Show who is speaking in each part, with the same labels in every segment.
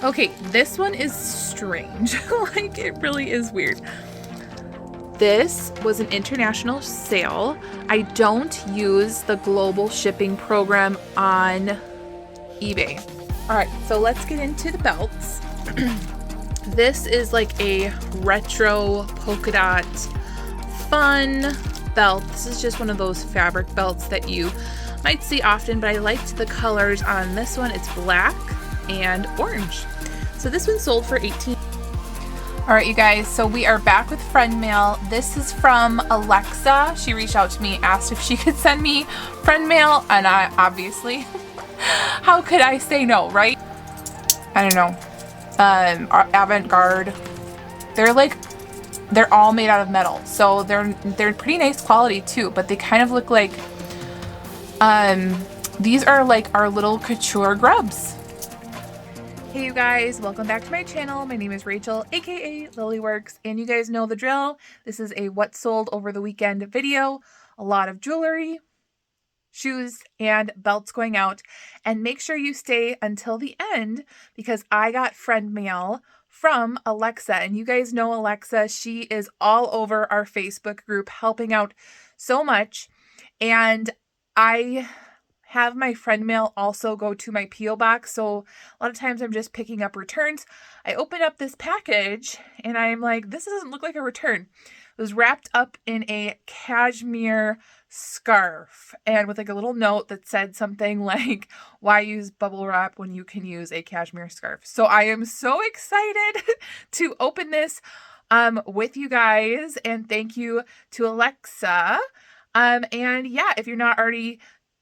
Speaker 1: Okay, this one is strange. Like, it really is weird. This was an international sale. I don't use the global shipping program on eBay. All right, so let's get into the belts. This is like a retro polka dot fun belt. This is just one of those fabric belts that you might see often, but I liked the colors on this one. It's black and orange. So this one sold for $18. All right, you guys, so we are back with Friendmail. This is from Alexa. She reached out to me, asked if she could send me Friendmail, and I obviously, how could I say no, right? I don't know. Avant-garde. They're all made out of metal, so they're pretty nice quality too, but they kind of look like, these are like our little couture grubs. Hey you guys, welcome back to my channel. My name is Rachel, aka Lilyworks, and you guys know the drill. This is a what sold over the weekend video. A lot of jewelry, shoes, and belts going out. And make sure you stay until the end because I got friend mail from Alexa. And you guys know Alexa, she is all over our Facebook group helping out so much. And I have my friend mail also go to my P.O. box. So a lot of times I'm just picking up returns. I open up this package and I'm like, this doesn't look like a return. It was wrapped up in a cashmere scarf and with like a little note that said something like, why use bubble wrap when you can use a cashmere scarf? So I am so excited to open this with you guys, and thank you to Alexa. And yeah, if you're not already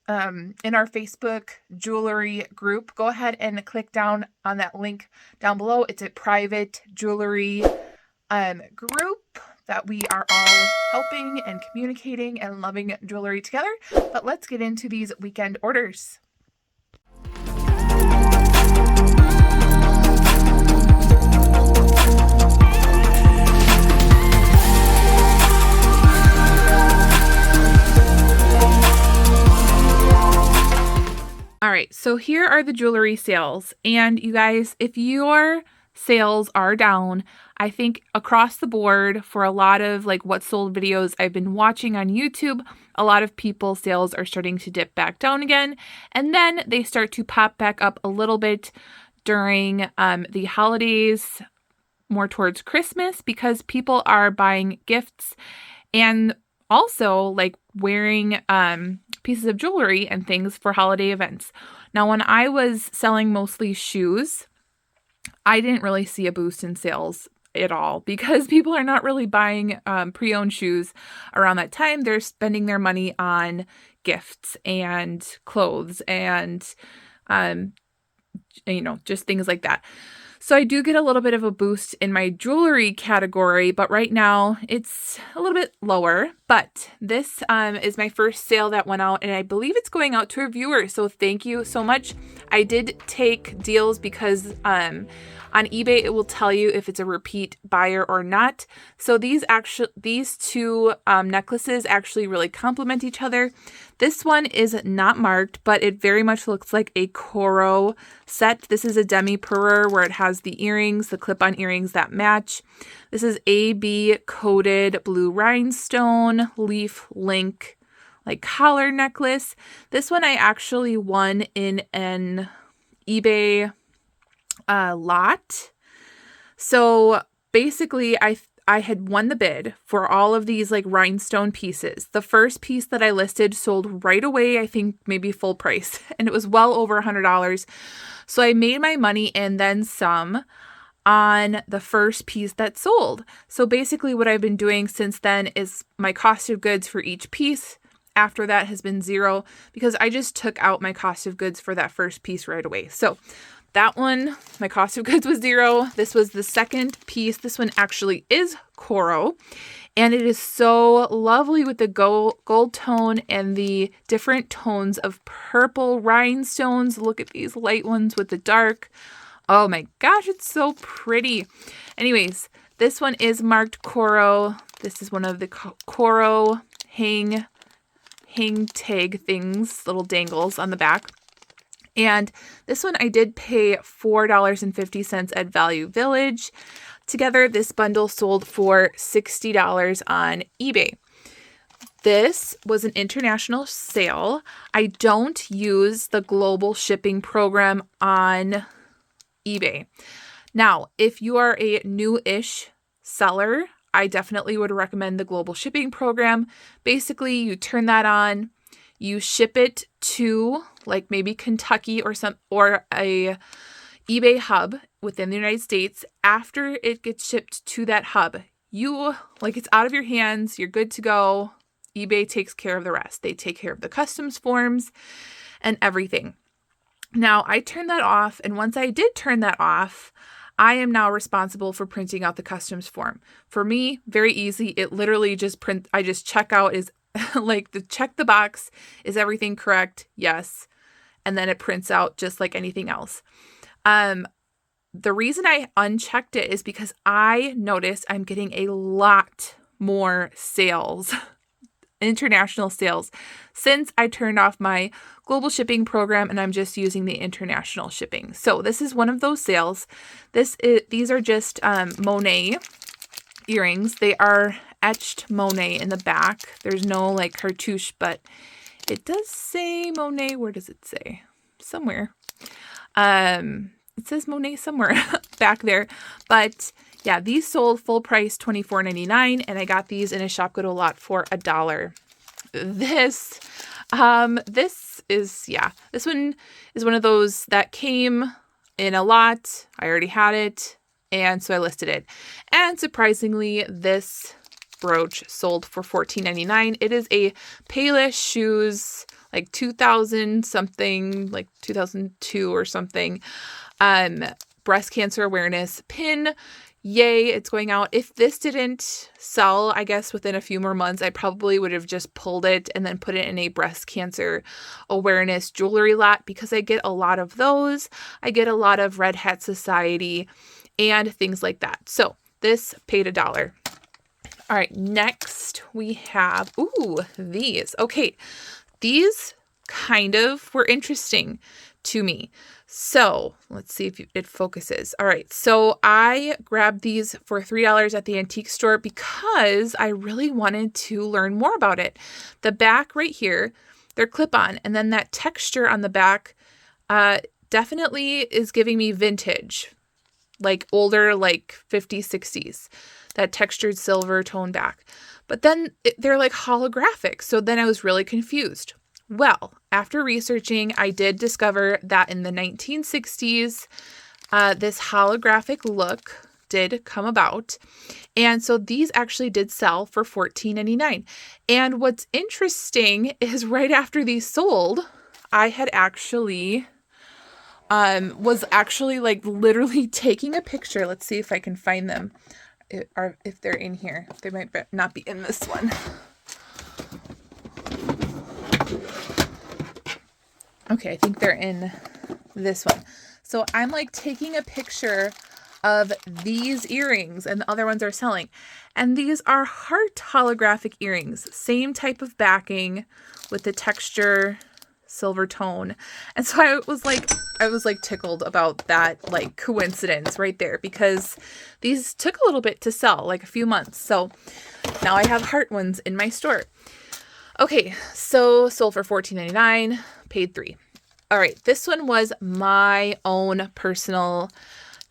Speaker 1: in our Facebook jewelry group, go ahead and click down on that link down below. It's a private jewelry group that we are all helping and communicating and loving jewelry together. But let's get into these weekend orders. All right, so here are the jewelry sales. And you guys, if your sales are down, I think across the board for a lot of like what sold videos I've been watching on YouTube, a lot of people's sales are starting to dip back down again. And then they start to pop back up a little bit during the holidays, more towards Christmas, because people are buying gifts and also like wearing pieces of jewelry and things for holiday events. Now, when I was selling mostly shoes, I didn't really see a boost in sales at all because people are not really buying pre-owned shoes around that time. They're spending their money on gifts and clothes and, just things like that. So I do get a little bit of a boost in my jewelry category, but right now it's a little bit lower. But this is my first sale that went out, and I believe it's going out to a viewer. So thank you so much. I did take deals because on eBay it will tell you if it's a repeat buyer or not. So these two necklaces actually really complement each other. This one is not marked, but it very much looks like a Coro set. This is a demi-perur where it has the earrings, the clip-on earrings that match. This is AB coated blue rhinestone leaf link like collar necklace. This one I actually won in an eBay lot. So basically I had won the bid for all of these like rhinestone pieces. The first piece that I listed sold right away, I think maybe full price, and it was well over $100. So I made my money and then some on the first piece that sold. So basically what I've been doing since then is my cost of goods for each piece after that has been zero because I just took out my cost of goods for that first piece right away. So that one, my cost of goods was zero. This was the second piece. This one actually is Coro, and it is so lovely with the gold tone and the different tones of purple rhinestones. Look at these light ones with the dark. Oh my gosh, it's so pretty. Anyways, this one is marked Coro. This is one of the Coro hang tag things, little dangles on the back. And this one I did pay $4.50 at Value Village. Together, this bundle sold for $60 on eBay. This was an international sale. I don't use the global shipping program on eBay. Now, if you are a new-ish seller, I definitely would recommend the global shipping program. Basically, you turn that on, you ship it to like maybe Kentucky or a eBay hub within the United States. After it gets shipped to that hub, it's out of your hands, you're good to go. eBay takes care of the rest. They take care of the customs forms and everything. Now, I turned that off, and once I did turn that off, I am now responsible for printing out the customs form. For me, very easy. It literally I just check out check the box. Is everything correct? Yes. And then it prints out just like anything else. The reason I unchecked it is because I noticed I'm getting a lot more sales, international sales, since I turned off my global shipping program and I'm just using the international shipping. So this is one of those sales. These are just Monet earrings. They are etched Monet in the back. There's no like cartouche, but it does say Monet. Where does it say? Somewhere. It says Monet somewhere back there. But yeah, these sold full price $24.99, and I got these in a Shop Good Lot for $1. This one is one of those that came in a lot. I already had it, and so I listed it. And surprisingly, this brooch sold for $14.99. It is a Payless Shoes, like 2000 something, like 2002 or something, breast cancer awareness pin. Yay, it's going out. If this didn't sell, I guess within a few more months, I probably would have just pulled it and then put it in a breast cancer awareness jewelry lot, because I get a lot of those. I get a lot of Red Hat Society and things like that. So this paid $1. All right, next we have, these. Okay, these kind of were interesting to me. So let's see if it focuses. All right, so I grabbed these for $3 at the antique store because I really wanted to learn more about it. The back right here, they're clip-on, and then that texture on the back definitely is giving me vintage, like older, like 50s, 60s. That textured silver tone back. But then they're like holographic. So then I was really confused. Well, after researching, I did discover that in the 1960s, this holographic look did come about. And so these actually did sell for $14.99. And what's interesting is right after these sold, I had was actually like literally taking a picture. Let's see if I can find them. Or if they're in here. They might not be in this one. Okay, I think they're in this one. So I'm like taking a picture of these earrings, and the other ones are selling. And these are heart holographic earrings. Same type of backing with the texture silver tone. And so I was like tickled about that like coincidence right there, because these took a little bit to sell, like a few months. So now I have heart ones in my store. Okay, so sold for $14.99, paid $3. All right, this one was my own personal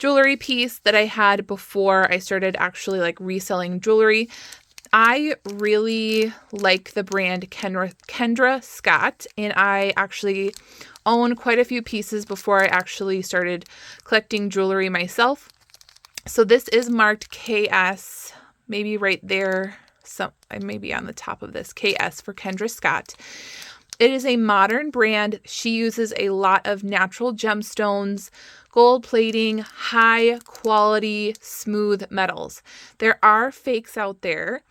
Speaker 1: jewelry piece that I had before I started actually like reselling jewelry. I really like the brand Kendra Scott, and I actually own quite a few pieces before I actually started collecting jewelry myself. So this is marked KS, maybe right there, maybe on the top of this, KS for Kendra Scott. It is a modern brand. She uses a lot of natural gemstones, gold plating, high quality, smooth metals. There are fakes out there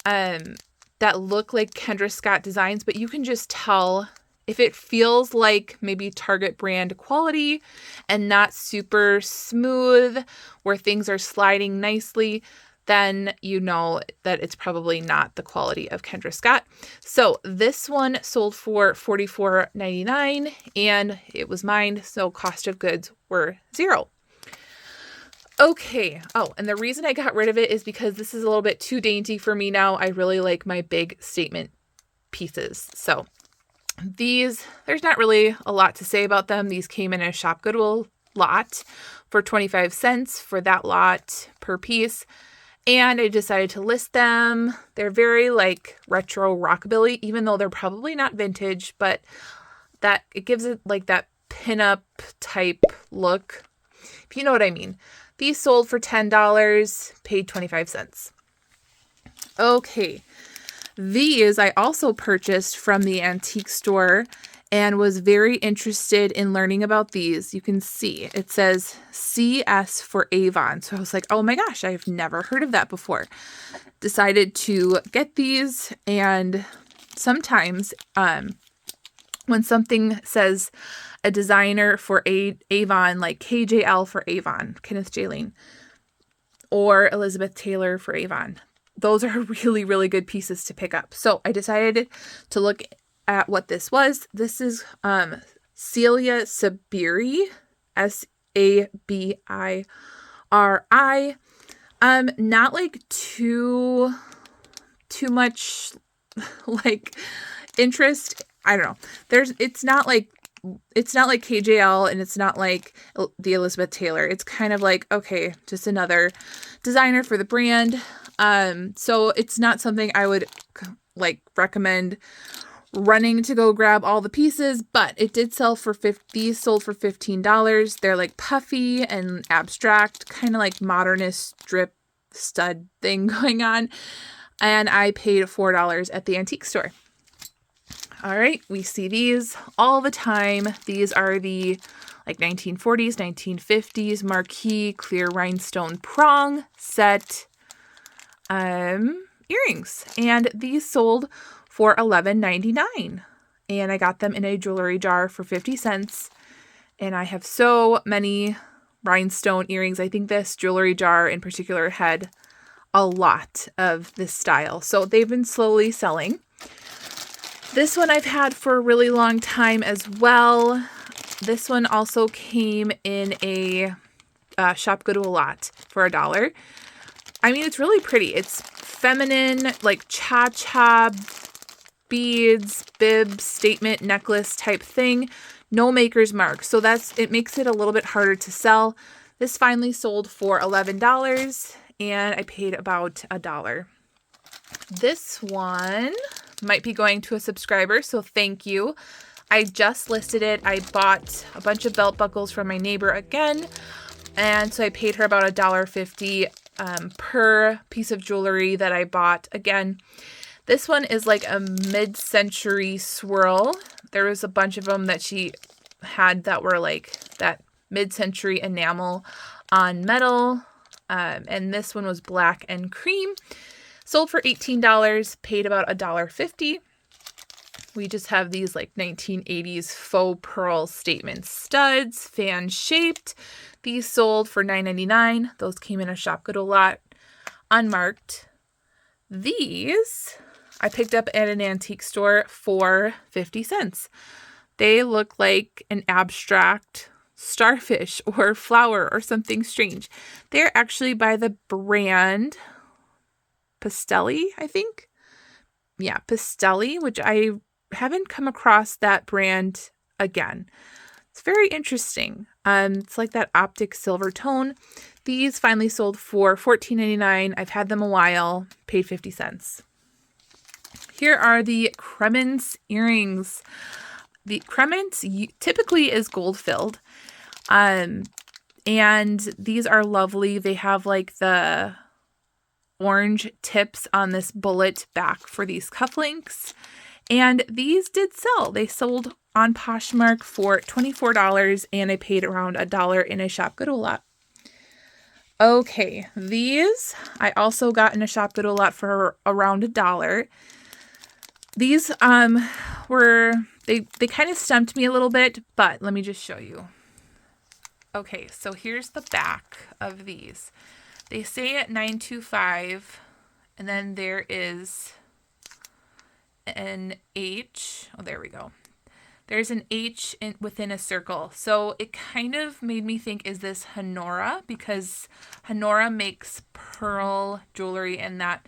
Speaker 1: that look like Kendra Scott designs, but you can just tell if it feels like maybe Target brand quality and not super smooth, where things are sliding nicely. then you know that it's probably not the quality of Kendra Scott. So this one sold for $44.99 and it was mine. So cost of goods were $0. Okay. Oh, and the reason I got rid of it is because this is a little bit too dainty for me now. I really like my big statement pieces. So these, there's not really a lot to say about them. These came in a Shop Goodwill lot for 25 cents for that lot per piece. And I decided to list them. They're very like retro rockabilly, even though they're probably not vintage, but that it gives it like that pinup type look, if you know what I mean. These sold for $10, paid 25 cents. Okay. These I also purchased from the antique store and was very interested in learning about these. You can see it says CS for Avon. So I was like, oh my gosh, I've never heard of that before. Decided to get these, and sometimes when something says a designer for Avon, like KJL for Avon, Kenneth Jaline, or Elizabeth Taylor for Avon, those are really, really good pieces to pick up. So I decided to look at what this was. This is Celia Sabiri, Sabiri. Not like too much like interest. I don't know. It's not like KJL and it's not like the Elizabeth Taylor. It's kind of like, okay, just another designer for the brand. So it's not something I would like recommend running to go grab all the pieces, but it did sell for these sold for $15. They're like puffy and abstract, kind of like modernist drip stud thing going on. And I paid $4 at the antique store. All right, we see these all the time. These are the like 1940s, 1950s marquee clear rhinestone prong set earrings. And these sold for $11.99. And I got them in a jewelry jar for 50 cents. And I have so many rhinestone earrings. I think this jewelry jar in particular had a lot of this style. So they've been slowly selling. This one I've had for a really long time as well. This one also came in a Shop Goodwill lot for $1. I mean, it's really pretty. It's feminine, like cha-cha beads, bib, statement, necklace type thing. No maker's mark. So it makes it a little bit harder to sell. This finally sold for $11 and I paid about $1. This one might be going to a subscriber, so thank you. I just listed it. I bought a bunch of belt buckles from my neighbor again, and so I paid her about $1.50 per piece of jewelry that I bought. Again, this one is like a mid-century swirl. There was a bunch of them that she had that were like that mid-century enamel on metal, and this one was black and cream. Sold for $18, paid about $1.50. We just have these like 1980s faux pearl statement studs, fan-shaped. These sold for $9.99. Those came in a Shop Goodwill lot, unmarked. These I picked up at an antique store for 50 cents. They look like an abstract starfish or flower or something strange. They're actually by the brand Pastelli, I think. Yeah, Pastelli, which I haven't come across that brand again. It's very interesting. It's like that optic silver tone. These finally sold for $14.99. I've had them a while, paid 50 cents. Here are the Crements earrings. The Crements typically is gold filled. And these are lovely. They have like the orange tips on this bullet back for these cufflinks. And these did sell. They sold on Poshmark for $24 and I paid around $1 in a Shop Goodwill lot. Okay, these I also got in a Shop Goodwill lot for around $1. These were they kind of stumped me a little bit, but let me just show you. Okay, so here's the back of these. They say at 925, and then there is an H. Oh, there we go. There's an H within a circle. So it kind of made me think, is this Honora? Because Honora makes pearl jewelry, and that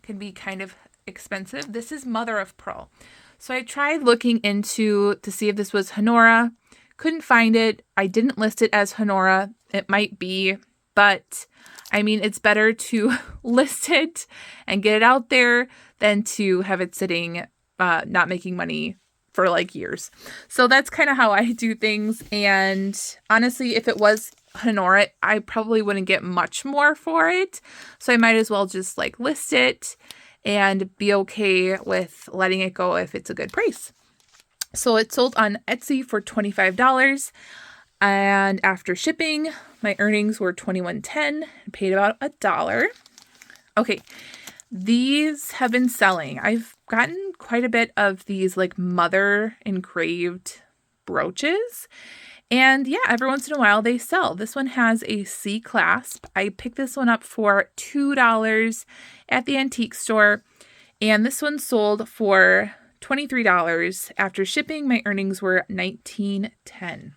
Speaker 1: can be kind of expensive. This is mother of pearl. So I tried looking into to see if this was Honora. Couldn't find it. I didn't list it as Honora. It might be, but I mean, it's better to list it and get it out there than to have it sitting, not making money for like years. So that's kind of how I do things. And honestly, if it was Honora, I probably wouldn't get much more for it. So I might as well just like list it and be okay with letting it go if it's a good price. So it sold on Etsy for $25. And after shipping, my earnings were $21.10. I paid about $1. Okay. These have been selling. I've gotten quite a bit of these like mother engraved brooches. And yeah, every once in a while they sell. This one has a C clasp. I picked this one up for $2 at the antique store. And this one sold for $23. After shipping, my earnings were $19.10.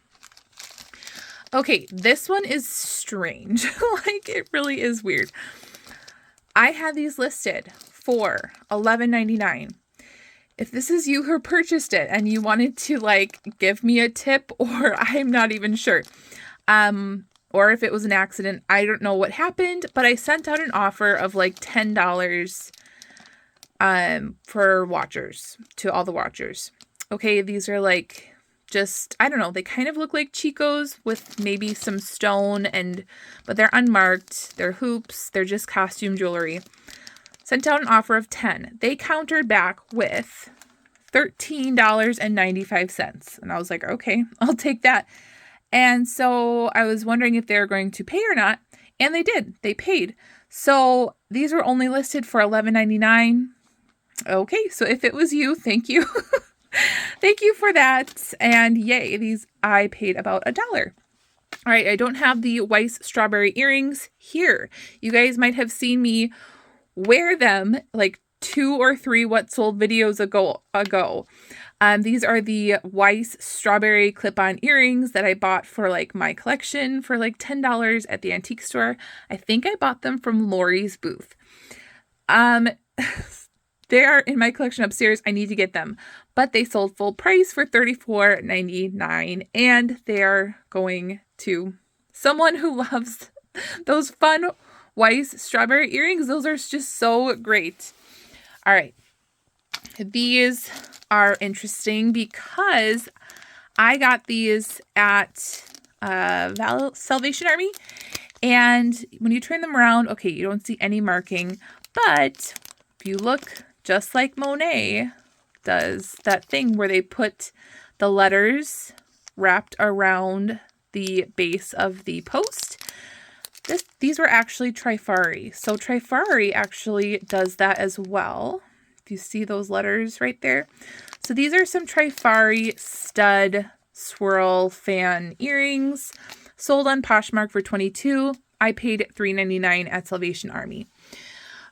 Speaker 1: Okay, this one is strange. Like, it really is weird. I had these listed for $11.99. If this is you who purchased it and you wanted to like give me a tip, or I'm not even sure, or if it was an accident, I don't know what happened, but I sent out an offer of like $10 for watchers, to all the watchers. Okay, these are like just, I don't know, they kind of look like Chico's with maybe some stone, but they're unmarked, they're hoops, they're just costume jewelry. Sent out an offer of $10. They countered back with $13.95. And I was like, okay, I'll take that. And so I was wondering if they were going to pay or not. And they did. They paid. So these were only listed for $11.99. Okay, so if it was you, thank you. Thank you for that. And yay, these I paid about $1. All right, I don't have the Weiss strawberry earrings here. You guys might have seen me wear them like 2 or 3 what sold videos ago. These are the Weiss strawberry clip-on earrings that I bought for like my collection for like $10 at the antique store. I think I bought them from Lori's booth. They are in my collection upstairs. I need to get them, but they sold full price for $34.99, and they're going to someone who loves those fun Weiss strawberry earrings. Those are just so great. All right. These are interesting because I got these at Salvation Army. And when you turn them around, okay, you don't see any marking. But if you look just like Monet does that thing where they put the letters wrapped around the base of the post, these were actually Trifari. So Trifari actually does that as well. If you see those letters right there. So these are some Trifari stud swirl fan earrings sold on Poshmark for $22. I paid $3.99 at Salvation Army.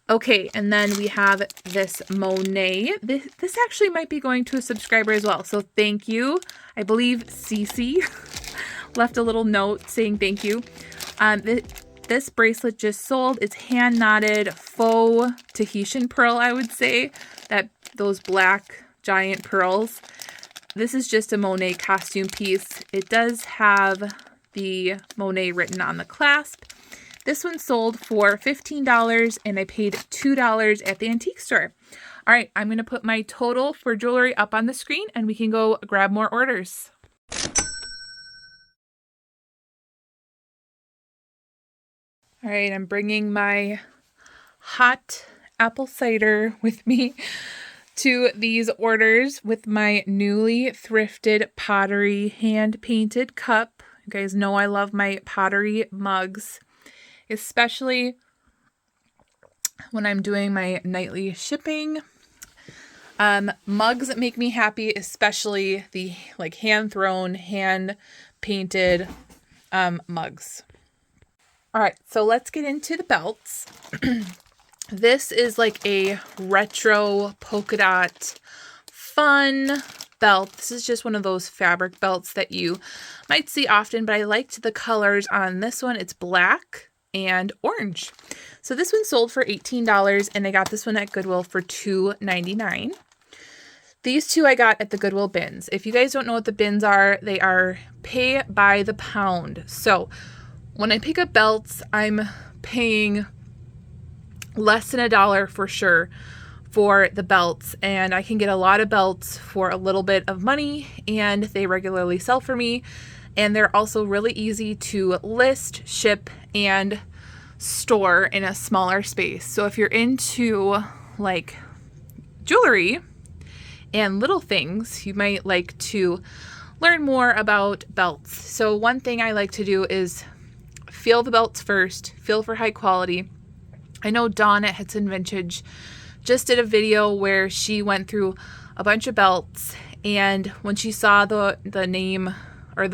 Speaker 1: Okay, and then we have this Monet. This actually might be going to a subscriber as well. So thank you. I believe Cece left a little note saying thank you. This bracelet just sold. It's hand knotted faux Tahitian pearl, I would say. Those black giant pearls. This is just a Monet costume piece. It does have the Monet written on the clasp. This one sold for $15 and I paid $2 at the antique store. All right, I'm going to put my total for jewelry up on the screen and we can go grab more orders. All right, I'm bringing my hot apple cider with me to these orders with my newly thrifted pottery hand-painted cup. You guys know I love my pottery mugs, especially when I'm doing my nightly shipping. Mugs make me happy, especially the hand-thrown, hand-painted mugs. All right, so let's get into the belts. This is like a retro polka dot fun belt. This is just one of those fabric belts that you might see often, but I liked the colors on this one. It's black and orange. So this one sold for $18, and I got this one at Goodwill for $2.99. These two I got at the Goodwill bins. If you guys don't know what the bins are, they are pay by the pound. So when I pick up belts, I'm paying less than $1 for sure for the belts, and I can get a lot of belts for a little bit of money, and they regularly sell for me, and they're also really easy to list, ship, and store in a smaller space. So if you're into like jewelry and little things, you might like to learn more about belts. So one thing I like to do is feel the belts first, feel for high quality. I know Dawn at Hudson Vintage just did a video where she went through a bunch of belts, and when she saw the name or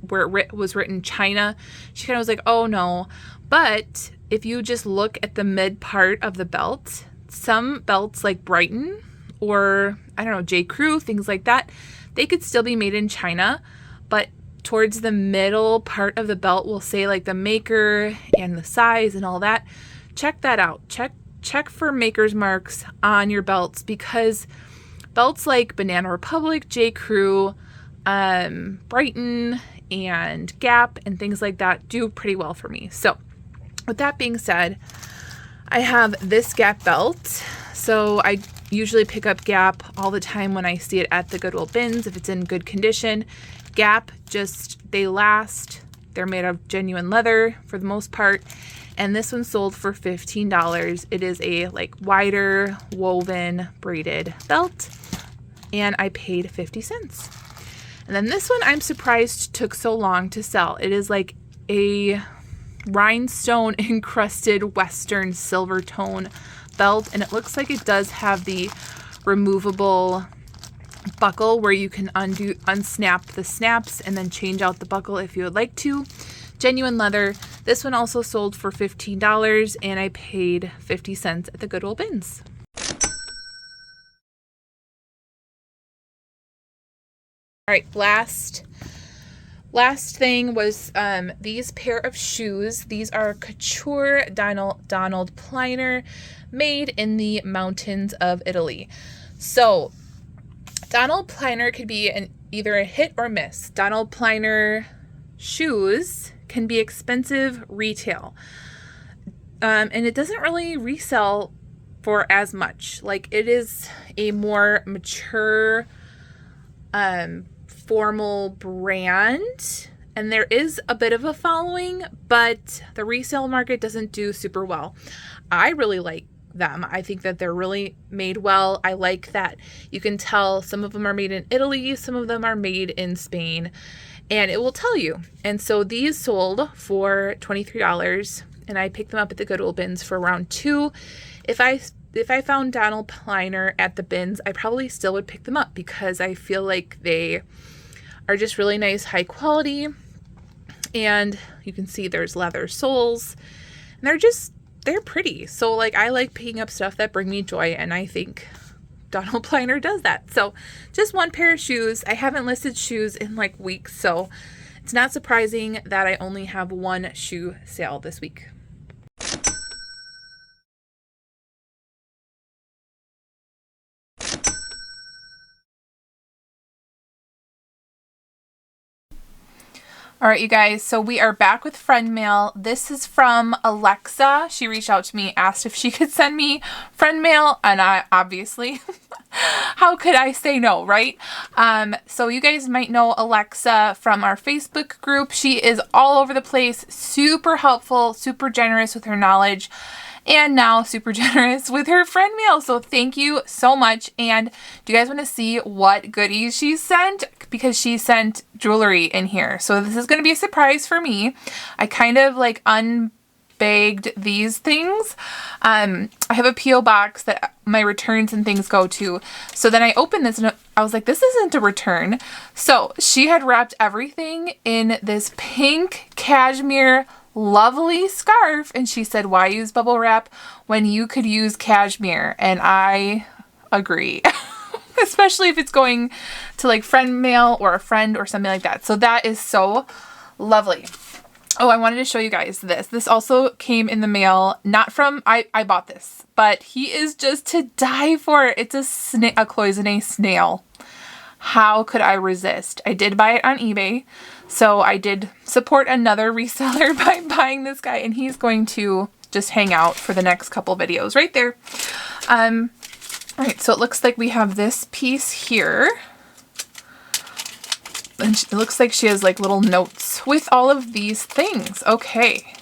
Speaker 1: where it was written China, she kind of was like, oh no. But if you just look at the mid part of the belt, some belts like Brighton or I don't know, J. Crew, things like that, they could still be made in China, but towards the middle part of the belt will say like the maker and the size and all that. Check that out. Check for maker's marks on your belts, because belts like Banana Republic, J. Crew, Brighton, and Gap, and things like that do pretty well for me. So with that being said, I have this Gap belt. So I usually pick up Gap all the time when I see it at the Goodwill bins if it's in good condition. Gap, they last. They're made of genuine leather for the most part. And this one sold for $15. It is a like wider woven braided belt, and I paid 50 cents. And then this one I'm surprised took so long to sell. It is like a rhinestone encrusted Western silver tone belt, and it looks like it does have the removable buckle where you can unsnap the snaps and then change out the buckle if you would like to. Genuine leather. This one also sold for $15, and I paid 50 cents at the Goodwill bins. All right, last thing was these pair of shoes. These are couture Donald Pliner, made in the mountains of Italy. So Donald Pliner could be either a hit or miss. Donald Pliner shoes can be expensive retail, and it doesn't really resell for as much. Like, it is a more mature, formal brand, and there is a bit of a following, but the resale market doesn't do super well. I really like them. I think that they're really made well. I like that you can tell some of them are made in Italy, some of them are made in Spain, and it will tell you. And so these sold for $23, and I picked them up at the Goodwill bins for around $2. If I found Donald Pliner at the bins, I probably still would pick them up, because I feel like they are just really nice, high quality, and you can see there's leather soles, and they're pretty. So like, I like picking up stuff that bring me joy, and I think Donald Pliner does that. So just one pair of shoes. I haven't listed shoes in like weeks, so it's not surprising that I only have one shoe sale this week. All right, you guys, so we are back with Friendmail. This is from Alexa. She reached out to me, asked if she could send me Friendmail, and I obviously, how could I say no, right? So you guys might know Alexa from our Facebook group. She is all over the place, super helpful, super generous with her knowledge, and now super generous with her Friendmail. So thank you so much. And do you guys want to see what goodies she sent? Because she sent jewelry in here. So this is going to be a surprise for me. I kind of like unbagged these things. I have a P.O. box that my returns and things go to. So then I opened this and I was like, this isn't a return. So she had wrapped everything in this pink cashmere lovely scarf. And she said, why use bubble wrap when you could use cashmere? And I agree. Especially if it's going to like friend mail or a friend or something like that. So that is so lovely. Oh, I wanted to show you guys this. This also came in the mail, not from, I bought this, but he is just to die for. It's a cloisonne snail. How could I resist? I did buy it on eBay. So I did support another reseller by buying this guy, and he's going to just hang out for the next couple videos right there. All right, so it looks like we have this piece here. And it looks like she has like little notes with all of these things. Okay.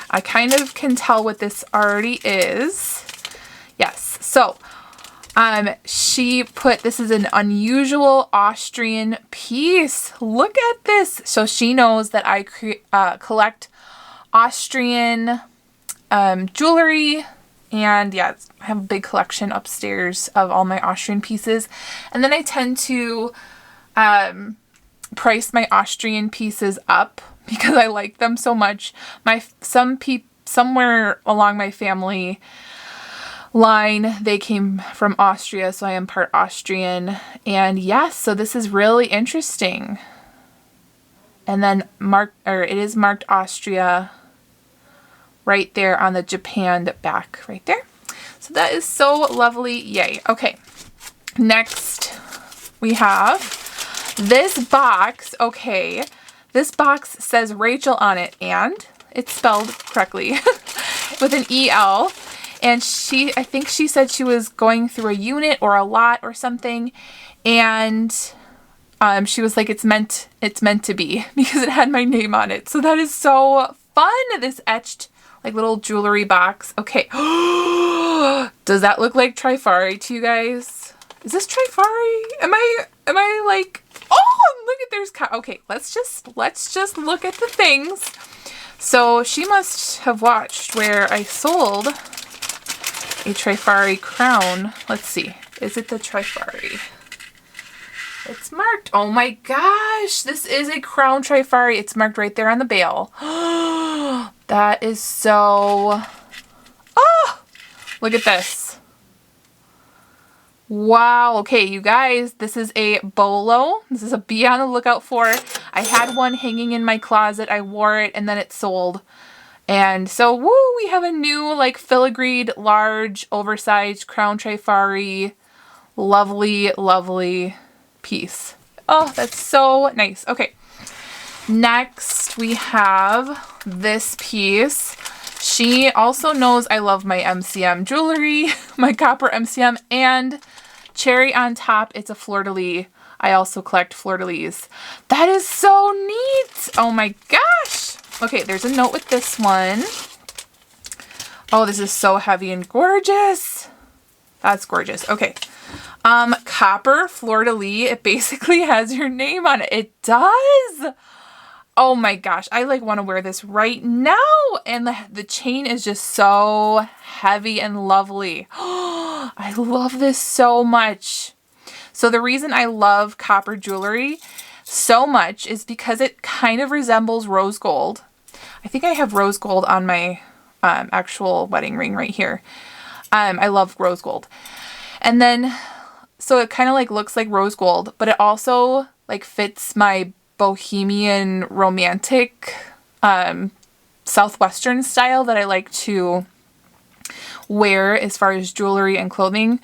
Speaker 1: I kind of can tell what this already is. Yes. So, she put, this is an unusual Austrian piece. Look at this. So she knows that I collect Austrian jewelry. And yeah, I have a big collection upstairs of all my Austrian pieces. And then I tend to price my Austrian pieces up because I like them so much. Somewhere along my family line, they came from Austria, so I am part Austrian. And yes, so this is really interesting. And then it is marked Austria right there on the Japan back right there. So that is so lovely. Yay. Okay. Next we have this box. Okay. This box says Rachel on it, and it's spelled correctly with an EL. And I think she said she was going through a unit or a lot or something. And she was like, it's meant to be, because it had my name on it. So that is so fun. This etched like little jewelry box. Okay. Does that look like Trifari to you guys? Is this Trifari? Am I like, oh, look at, there's, okay, let's just look at the things. So she must have watched where I sold a Trifari crown. Let's see. Is it the Trifari? It's marked. Oh my gosh. This is a crown Trifari. It's marked right there on the bail. That is so... Oh! Look at this. Wow. Okay, you guys. This is a bolo. This is a be on the lookout for. I had one hanging in my closet. I wore it and then it sold. And so, woo, we have a new like filigreed, large, oversized crown Trifari. Lovely, lovely piece. Oh, that's so nice. Okay. Next, we have this piece. She also knows I love my MCM jewelry, my copper MCM, and cherry on top, it's a fleur-de-lis. I also collect fleur-de-lis. That is so neat. Oh my gosh. Okay, there's a note with this one. Oh, this is so heavy and gorgeous. That's gorgeous. Okay. Copper fleur-de-lis. It basically has your name on it. It does. Oh my gosh. I like want to wear this right now. And the chain is just so heavy and lovely. I love this so much. So the reason I love copper jewelry so much is because it kind of resembles rose gold. I think I have rose gold on my actual wedding ring right here. I love rose gold. And then, so it kind of like looks like rose gold, but it also like fits my bohemian romantic Southwestern style that I like to wear as far as jewelry and clothing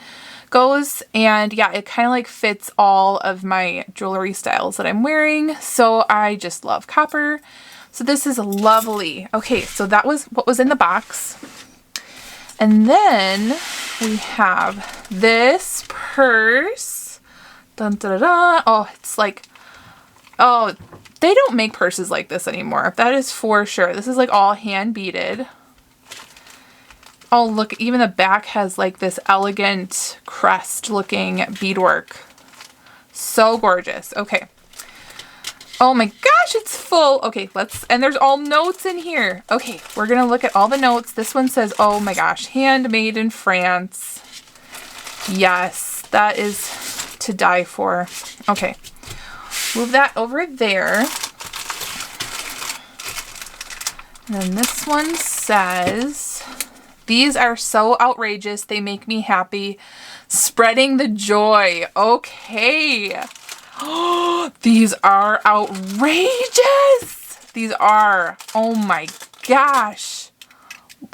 Speaker 1: goes. And yeah, it kind of like fits all of my jewelry styles that I'm wearing. So I just love copper. So this is lovely. Okay, so that was what was in the box. And then we have this purse. Dun, dun, dun, dun. Oh, it's like, oh, they don't make purses like this anymore. That is for sure. This is like all hand beaded. Oh, look, even the back has like this elegant crest looking beadwork. So gorgeous. Okay. Oh my gosh, it's full. Okay, and there's all notes in here. Okay, we're gonna look at all the notes. This one says, oh my gosh, handmade in France. Yes, that is to die for. Okay, move that over there. And this one says, these are so outrageous, they make me happy. Spreading the joy. Okay. These are outrageous. These are, oh my gosh.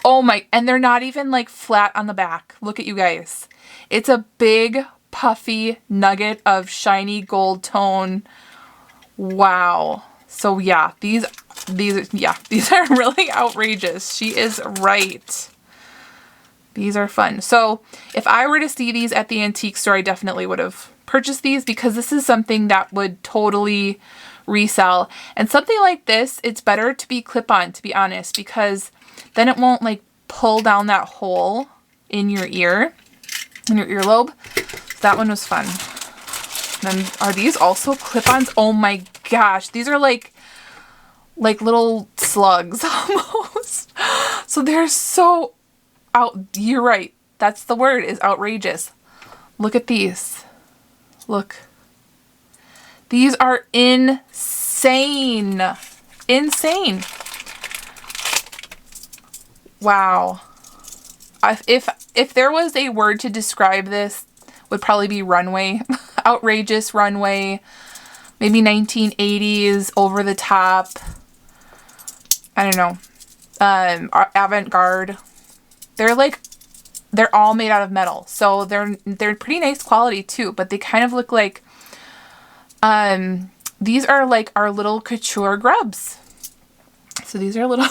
Speaker 1: Oh my, and they're not even like flat on the back. Look at you guys. It's a big puffy nugget of shiny gold tone. Wow. So yeah, these are really outrageous. She is right. These are fun. So if I were to see these at the antique store, I definitely would have purchased these because this is something that would totally resell. And something like this, it's better to be clip-on, to be honest, because then it won't like pull down that hole in your ear, in your earlobe. So that one was fun. Then are these also clip-ons? Oh my gosh, these are like little slugs almost. So they're so you're right. That's the word, is outrageous. Look at these. Look. These are insane. Insane. Wow. If there was a word to describe this, would probably be runway. Outrageous runway. Maybe 1980s, over the top. I don't know. Avant-garde. They're all made out of metal. So they're pretty nice quality too, but they kind of look like, these are like our little couture grubs. So these are little,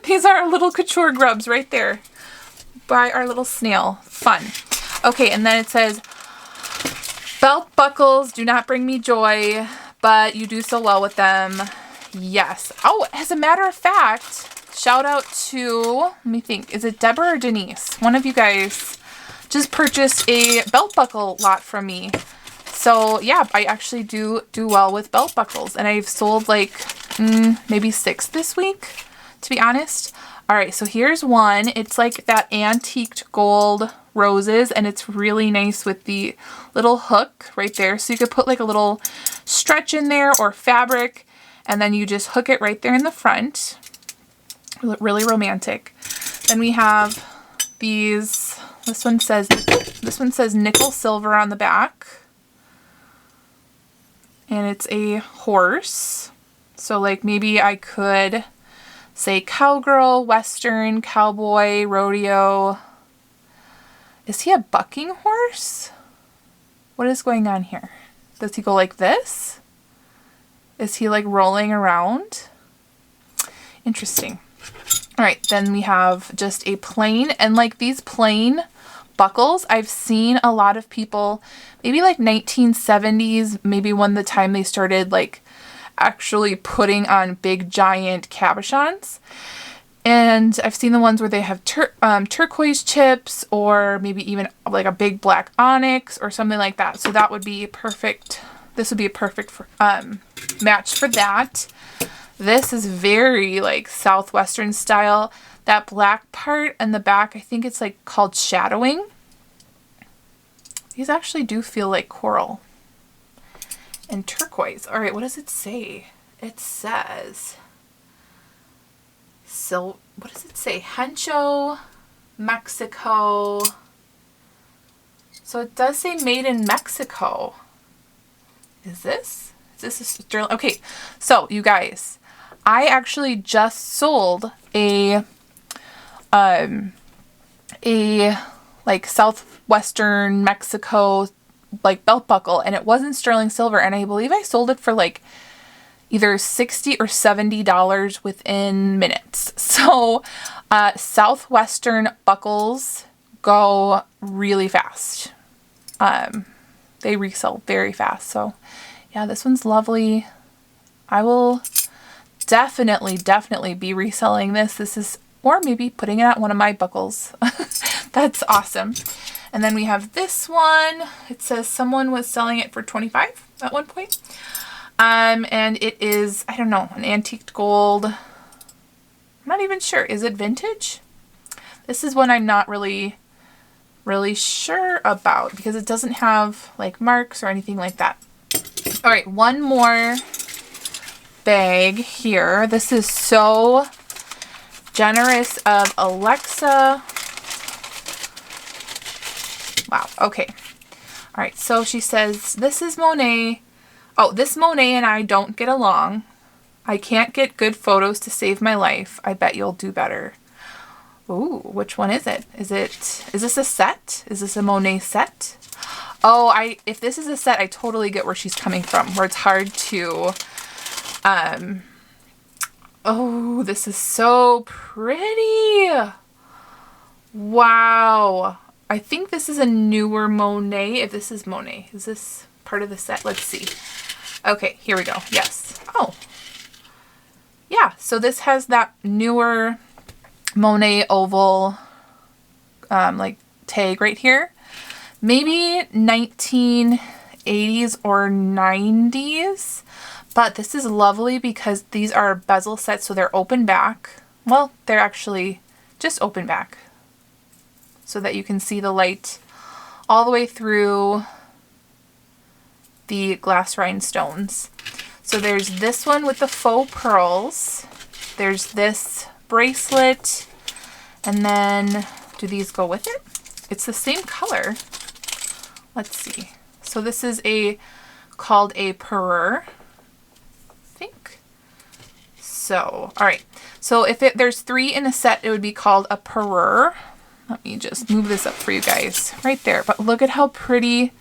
Speaker 1: these are our little couture grubs right there by our little snail. Fun. Okay. And then it says, belt buckles do not bring me joy, but you do so well with them. Yes. Oh, as a matter of fact, shout out to, let me think, is it Deborah or Denise? One of you guys just purchased a belt buckle lot from me. So yeah, I actually do well with belt buckles, and I've sold like maybe 6 this week, to be honest. All right, so here's one. It's like that antiqued gold roses, and it's really nice with the little hook right there. So you could put like a little stretch in there or fabric, and then you just hook it right there in the front. Really romantic. Then we have these. This one says nickel silver on the back. And it's a horse. So like maybe I could say cowgirl, western, cowboy, rodeo. Is he a bucking horse? What is going on here? Does he go like this? Is he like rolling around? Interesting. All right, then we have just a plain, and like these plain buckles, I've seen a lot of people, maybe like 1970s, maybe when the time they started like actually putting on big giant cabochons. And I've seen the ones where they have turquoise chips, or maybe even like a big black onyx or something like that. So that would be perfect. This would be a perfect match for that. This is very like Southwestern style. That black part and the back, I think it's like called shadowing. These actually do feel like coral and turquoise. All right, what does it say? It says, so what does it say? Hancho, Mexico. So it does say made in Mexico. Is this a sterling? Okay, so you guys, I actually just sold a like Southwestern Mexico like belt buckle, and it wasn't sterling silver, and I believe I sold it for like either $60 or $70 within minutes. So Southwestern buckles go really fast. They resell very fast. So yeah, this one's lovely. I will definitely be reselling this. This is, or maybe putting it at one of my buckles. That's awesome. And then we have this one. It says someone was selling it for $25 at one point. And it is, I don't know, an antiqued gold. I'm not even sure. Is it vintage? This is one I'm not really sure about because it doesn't have like marks or anything like that. All right, one more bag here. This is so generous of Alexa. Wow, okay. All right, so she says, this is Monet. Oh, this Monet and I don't get along. I can't get good photos to save my life. I bet you'll do better. Ooh, which one is it? Is this a set? Is this a Monet set? Oh, if this is a set, I totally get where she's coming from, where it's hard to, oh, this is so pretty. Wow. I think this is a newer Monet. If this is Monet, is this part of the set? Let's see. Okay, here we go. Yes. Oh, yeah. So this has that newer Monet oval, like tag right here. Maybe 1980s or 90s. But this is lovely because these are bezel sets, so they're open back. Well, they're actually just open back, so that you can see the light all the way through the glass rhinestones. So there's this one with the faux pearls. There's this bracelet. And then, do these go with it? It's the same color. Let's see. So this is called a parure, I think. So, all right. So if there's 3 in a set, it would be called a parure. Let me just move this up for you guys right there. But look at how pretty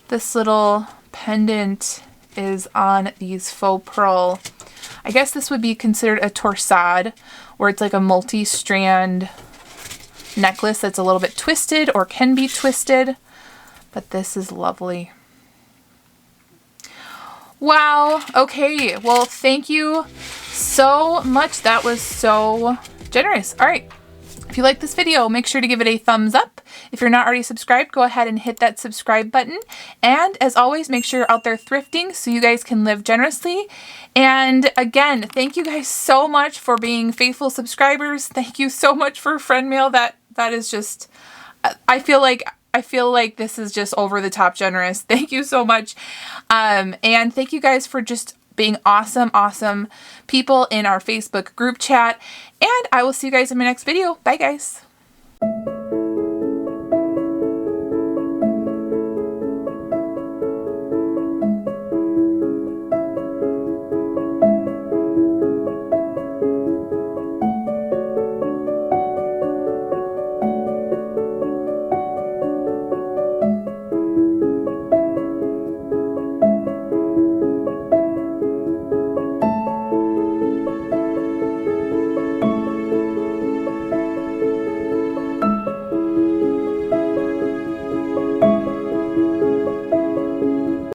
Speaker 1: this little pendant is on these faux pearl. I guess this would be considered a torsade, where it's like a multi-strand necklace that's a little bit twisted or can be twisted. But this is lovely. Wow. Okay. Well, thank you so much. That was so generous. All right. If you like this video, make sure to give it a thumbs up. If you're not already subscribed, go ahead and hit that subscribe button. And as always, make sure you're out there thrifting so you guys can live generously. And again, thank you guys so much for being faithful subscribers. Thank you so much for Friendmail. That is just, I feel like this is just over the top generous. Thank you so much. And thank you guys for just being awesome people in our Facebook group chat. And I will see you guys in my next video. Bye, guys.